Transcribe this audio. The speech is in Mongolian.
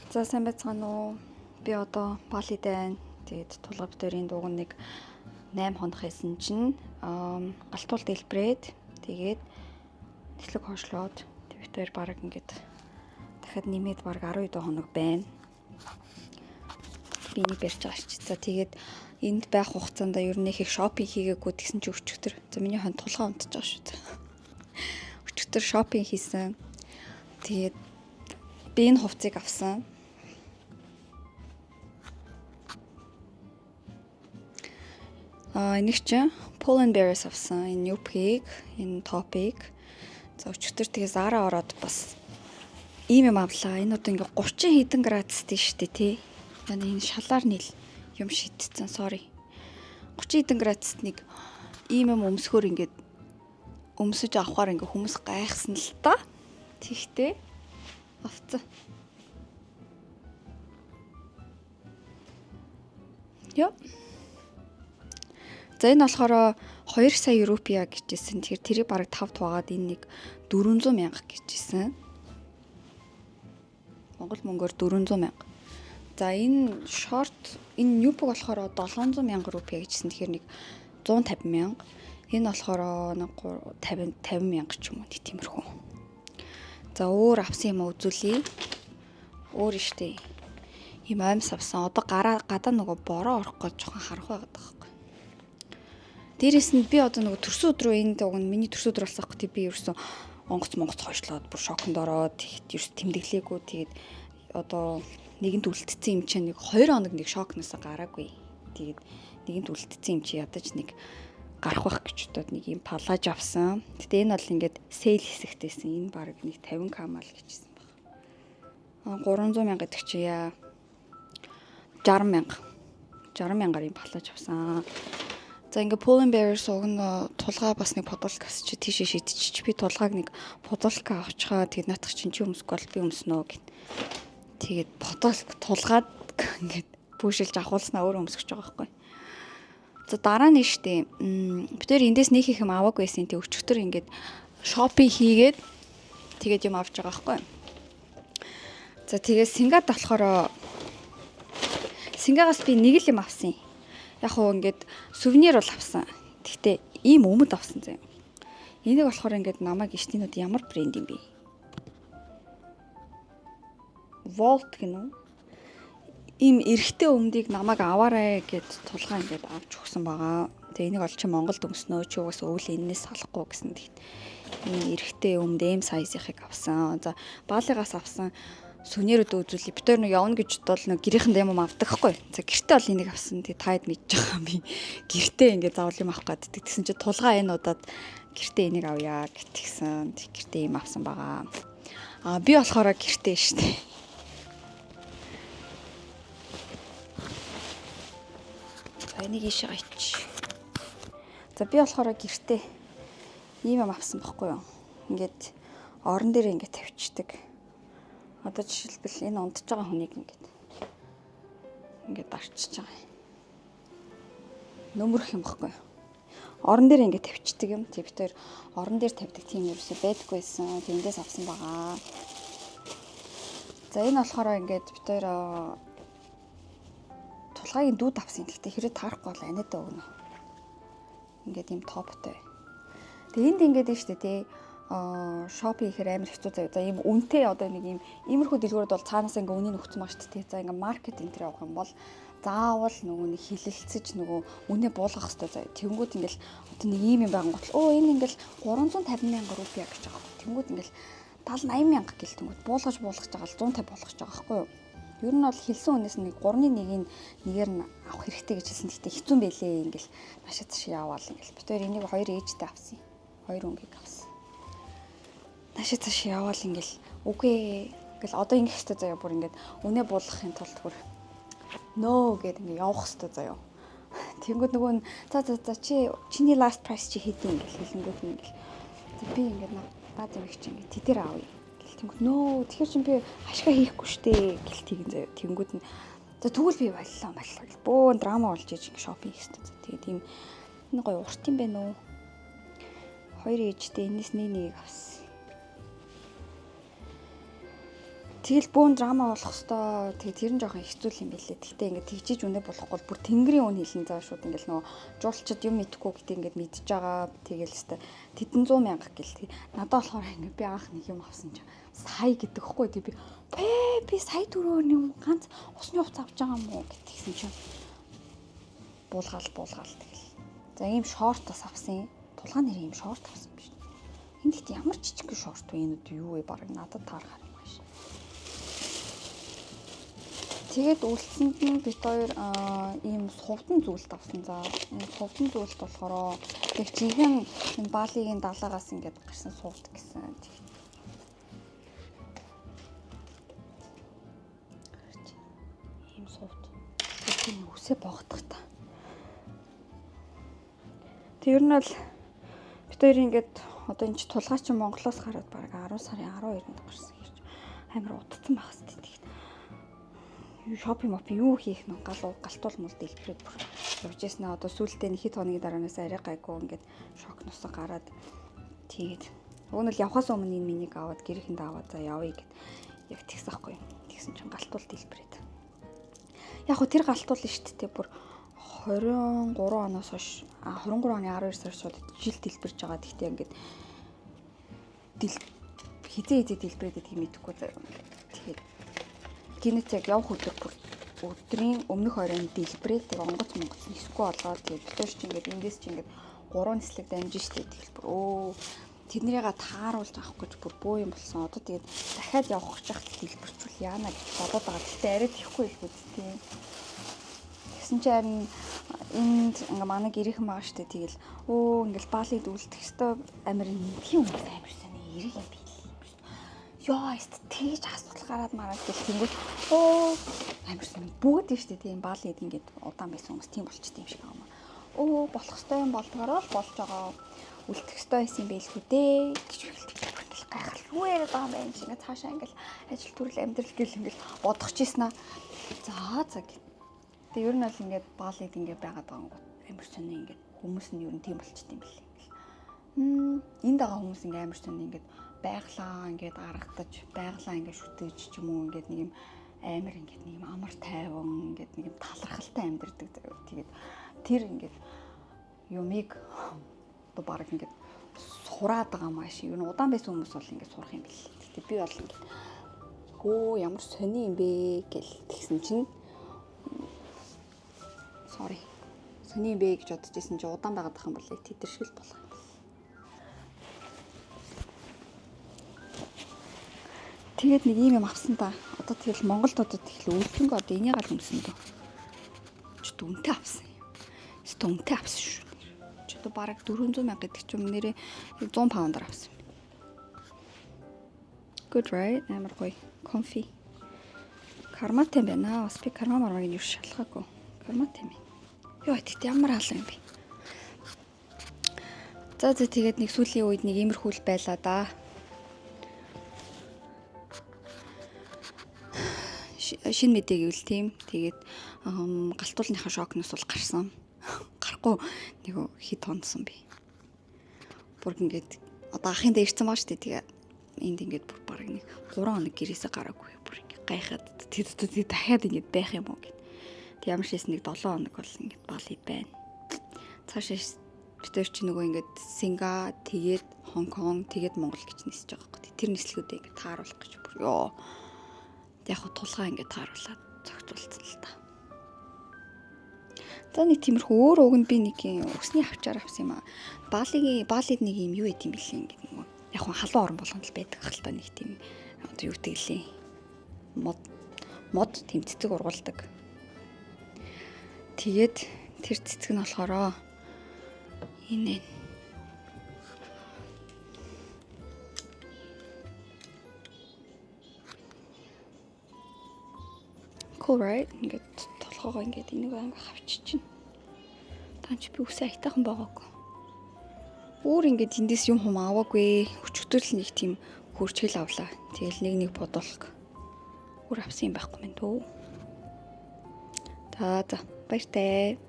За сайн байцгаана уу? Би одоо Балид байна. Тэгээд тулгав дээрийн дууг нэг 8 хоног хийсэн чинь галтуул дэлбрээд тэгээд нислэг хойшлоод твиттер баг ингээд дахиад нэмээд баг 12 хоног байна. Би нэг барьж байгаа ч. За тэгээд энд байх хугацаанд ер нь их шопинг хийгээгүй тэгсэн чи өчигдөр. За миний хон тулгаа унтж байгаа шүү дээ. Өчигдөр шопинг хийсэн. Тэгээд би энэ хувцсыг авсан. Энийг чинь Pull & Bear's авсан. Энэ New-ийг, энэ Top-ийг. За өчигдөр тэгээ Zara ороод бас ийм юм авлаа. Энэ одоо ингээ 30 хэдэн градустэй шүү дээ тий. Энэ шалаар нийл юм шидсэн. Sorry. 30 хэдэн градуст нэг ийм юм өмсгөр ингээд өмсөж авахаар ингээ хүмүүс гайхсан л та. Тэгтээ авцсан. Яа. За энэ болохоор 2 сая европеа гэжсэн. Тэгэхээр тэрийг бараг 5 тугаад энэ нэг 400 мянга гэжсэн. Монгол мөнгөөр 400 мянга. За энэ шорт, энэ ньюб болохоор 700 мянга рупия гэжсэн. Тэгэхээр нэг 150 мянга. Энэ болохоор нэг 50 мянга ч юм уу нэг тиймэрхүү. За өөр авсан юм үзүүлье. Өөр штэ. Ийм аймс авсан. Одоо гадаа нөгөө бороо орох гэж жоохон харах байгаад байгаа. Дээрээс нь би одоо нөгөө төрсөн өдрөө энэ дууг нь миний төрсөн өдөр болсон байхгүй би ерөөсөн онгоц хойшлоод бүр шоконд ороод ерөөс тэмдэглээгүй тэгээд одоо нэгэнд үлдсэн юм чинь нэг 2 хоног нэг шокноос гараагүй. Тэгээд нэгэнд үлдсэн юм чи ядаж нэг гарах байх гэж бодоод нэг юм палаж авсан. Гэтэ энэ бол ингээд сейл хэсэгтэйсэн. Энэ баг нэг 50 камал гэжсэн баг. 300 мянга гэдэг чи яа 60 мянгаар юм палаж авсан. За ингээ Pull & Bear суугна тулгаа бас нэг подолкас чи тийшээ шидчих. Би тулгааг нэг подолка авчихаа. Тэгээд наатах чинь чи өмсөхгүй бол би өмснө гэт. Тэгээд тулгаад ингээд пүүшилж авахулснаа өөр өмсөж байгаа байхгүй. За дараа нь штэ. Би тэр эндээс нэг их юм аваагүй байсан. Тэг өчигдөр ингээд шопинг хийгээд тэгээд юм авч байгаа байхгүй. За тэгээд Сингад болохоор Сингагаас би нэг л юм авсан. Яг хөө ингээд сувенир бол авсан. Гэхдээ ийм өмд авсан заяа. Энийг болохоор ингээд намайг гişтинүүд ямар брэнд юм бэ? Volt гэнэ үү? Ийм эрэгтэй өмдийг намайг аваарай гэд тулгаа ингээд авч өгсөн байгаа. Тэгээ энийг олж чи Монголд өмснөө чи угаас өвөл энэс салахгүй гэсэн тэгт. Ийм эрэгтэй өмд эм сайзынхыг авсан. За баалыгаас авсан. Сүнэрүүд үзүүлээ. Би тэр нэг явна гэж бодвол нэг гэрийнхэнд юм авдаг хгүй. За гэртээ бол энийг авсан. Тэгээ таад мэдж байгаа би. Гэртээ ингээд заавал юм авах гэдэг. Тэгсэн чи тулгаа энэ удаад гэртээ энийг авъя гэтгсэн. Тэг гэртээ юм авсан байгаа. Би болохоор гэртээ штэ. За энийг ийшээ гайч. За би болохоор гэртээ ийм юм авсан байхгүй юу. Ингээд орон дээр ингээд тавьчихдаг. Одоо жишээлбэл энэ унтж байгаа хүнийг ингээд арчиж байгаа. Нөмрөх юм баггүй. Орон дээр ингээд тавьчихдаг юм. Тэг би тэр орон дээр тавьдаг тийм ерөөсөй байдаггүйсэн. Тэндээс авсан байгаа. За энэ болохоор ингээд би тэр тулгаагийн дүүд авсан. Гэхдээ хэрэг таарахгүй бол анидаа өгнө. Ингээд ийм топтой. Тэг энд ингээд нь штэ тий. Шопинг хийхээр амар хэцүү заяа. За ийм үнэтэй одоо нэг ийм иймэрхүү дэлгүүрүүд бол цаанаас ингээ үнийг өгсөн маш шүү дээ. За ингээ маркет энтер явах юм бол заавал нөгөө нэг хилэлцэж нөгөө үнэ буулгах хэрэгтэй заяа. Тэнгүүд ингээл одоо нэг ийм юм байгаа гол. Энэ ингээл 350 мянга рупия гэж байгаа. Тэнгүүд ингээл 70-80 мянга гэл тэнгүүд буулгаж байгаа л 150 болгож байгаа байхгүй юу? Ер нь бол хэлсэн үнээс нэг 3-1-ийг нэгээр нь авах хэрэгтэй гэж хэлсэн. Гэхдээ хэцүү юм байлээ ингээл машаа цааш яваал ингээл. Би тэр энийг 2 ээжтэй авсан. 2 өнгийг авсан. Нашаа цааш яваал ингээл үгүй ингээл одоо ингэх хэрэгтэй заяа бүр ингээд үнэ буулгахын тулд бүр нөө гэд ингээд явах хэрэгтэй заяа. Тэнгүүд нөгөө за чиний last price чи хэдэн ингээл хэлэнгүүт нь ингээл би ингээд наад юм чи ингээд тэтэр аавь гэл тэнгүүд нөө тэгэхээр чи би хашгаа хийхгүй штэ гэл тэгин заяа. Тэнгүүд нь за тэгвэл би боллоо бөөн драма болж иж ингээд шопинг хийх хэрэгтэй. Тэгээ тийм энэ гоё урт юм байна уу? 2 ээжтэй энэс нэг авсан. Тэгэл бөөн драма болох хэвээр тэгээ тэр нь жоохон хэцүү юм билээ. Тэгтээ ингээд тэгжиж үнэ болохгүй бүр тэнгэрийн үн хэлэн заа шууд ингээд нөгөө жуулчид юм мэдхгүй гэдэг ингээд мэдж байгаа. Тэгэл хэвээр тэдэн 100 мянга гэл. Надад болохоор ингээд би анх нэг юм авсан чинь сая гэдэг хэвгүй тий би сая төгрөгөөр нэг ганц усны хувц авч байгаа юм уу гэтгсэн чинь буулгаал тэгэл. За ийм шорт бас авсан. Тулгаан нэр ийм шорт авсан биш. Энд ихт ямар жижиг шорт вэ? Энэ юу вэ? Бараг надад таарах юм байна. Тэгээд үлдсэнд нь бид хоёр ийм сувдан зүйлд авсан. За энэ сувдан зүйлд болохоор тэг жихэн энэ баалигийн далаагаас ингээд гарсан сувд гэсэн. Ийм сувд. Тийм үсээ богдох та. Тэр нь л бид хоёр ингээд одоо энэ ч тулгай чи Монголоос гараад бараг 10 сарын 12-нд гарсан гэж амар удцсан байх хэвчээ. Шопинг юу хийх нь галтуул мул дэлбэрээд бүр явж яснаа одоо сүүлдээ хэд хоногийн дараанаас арай гайгүй ингээд шок нусаа гараад тэгээд өгнөл явхаас өмнө энэ минийг аваад гэрээхэнд аваад за явъя гэд яг тэгсэн байхгүй. Тэгсэн чинь галтуул дэлбэрээд. Яг хөө тэр галтуул нь шүү дээ бүр 23 оноос хойш 23 оны 12 сараас шууд жил дэлбэрж байгаа. Тэгтээ ингээд хизээ дэлбэрээд гэдгийг мэдэхгүй заяа. Тэгээд гинэт яг явах өдрийн өмнөх оройн дэлбэрээд тэг онгоц нисэхгүй болоод тэгээд битүүш чи ингээд эндээс чи ингээд 3 нислэг дамжин штэ дэлбэр. Тэднийгээ тааруулж авах гэж бүр бөө юм болсон. Одоо тэгээд дахиад явах гэж хахад дэлбэрчүүл яана гэж бодоод байгаа. Тэгтээ арай тийхгүй л үсттэй. Тэгсэн чи харин энд ингээ манай гэрийнхэн байгаа штэ тэгэл ингээл баалид үлдэх хэвээр амар нэгэн хүмүүс амар сони эрэг юм бий. Яа эст тэгж асуудал гараад мараад гэл тэнгүүт амар сони бүгд нь штэ тийм баалид ингээд удаан байсан хүмүүс тийм болчтой юм шиг аа. Болох хэвээр юм болдгороо л болж байгаа. Үлдэх хэвээр байсан юм байлгүй дээ гэж хэлдэг. Ингээл гайхал юу яриад байгаа юм бэ чи ингээ цаашаа ингээл ажил төрөл амьдрал гэл ингээл бодох чийсэн аа. За гэх. Тэгээ ер нь бол ингээд баалид ингээд байгаад байгаа юм. Амар сони ингээд хүмүүс нь ер нь тийм болчт юм билээ. Энд байгаа хүмүүс ингээд амар сони ингээд байглаа ингээд аргадаж, байглаа ингээд шүтэж ч юм уу ингээд нэг юм амар ингээд нэг юм амар тайван ингээд нэг юм талархалтай амьдэрдэг. Тэгээд тэр ингээд юмыг одоо баг ингээд сураад байгаа маш ер нь удаан байсан хүмүүс бол ингээд сурах юм билээ. Тэгтээ би бол ингээд ямар сони юм бэ гэл тэгсэн чинь сони бэ гэж бодож ирсэн чи удаан байгаад байгаа юм бол яг тэтэршил болох юм. Тэгээд нэг юм авсан та. Одоо тэгэл Монголд одоо тэгэл үлдэнгүй одоо энийг аль өмсөн дөө. Ч дүнтэй авсан юм. Дүнтэй авсан шүү. Ч одоо бараг 400 мянга гэдэг ч юм нэрээ 100 паундаар авсан. Good right? Амар гоё. Comfy. Карматай байна. Бас би карма мармагийн юу шалгаагүй. Карматай юм. Йоо тэгт ямар хаалга юм бэ? За тэгээд нэг сүүлийн үед нэг иймэрхүүл байлаа да. Шинэ мэдээ гэвэл тийм. Тэгээд галтуулныхаа шокноос бол гарсан. Гарахгүй нэг хит тонсон би. Бүр ингээд одоо ахын дээр ирсэн байгаа шүү дээ. Тэгээд энд ингээд бүр баг нэг 3 хоног гэрээсээ гараагүй. Бүр ингээд гайхаад тэгээд дахиад ингээд байх юм уу гэд. Тэг ямар ч хэс нэг 7 хоног бол ингээд баалид байна. Цаашаа битэр чи нөгөө ингээд Синга, тэгээд Хонконг, тэгээд Монгол гэж нисэж байгаа байхгүй. Тэр нислэгүүдээ ингээд тааруулах гэж бүр ёо. Яг хөө тулгаа ингээд тааруулаад цогцолцсон л та. За нэг тиймэрхүү өөр уг нь би нэг өсний авчаар авсан юм аа. Баалид нэг юм юу байт юм бэлээ ингээд нөгөө яг хөө халуун орон болгонд л байдаг хэл та нэг тийм одоо юу гэгэлээ. Мод тийм цэцэг ургуулдаг. Тэгээд тэр цэцэг нь болохоро энэ cool right ингээд толгоогоо ингээд энийг анги хавччихна. Таанч би үсээ айтайхан байгаагүй. Өөр ингээд эндээс юм хум аваагүй. Өчигдөр л нэг тийм хөрчгөл авлаа. Тэгэл нэг бодолк. Өөр авсан юм байхгүй мэн төө. За баяртай.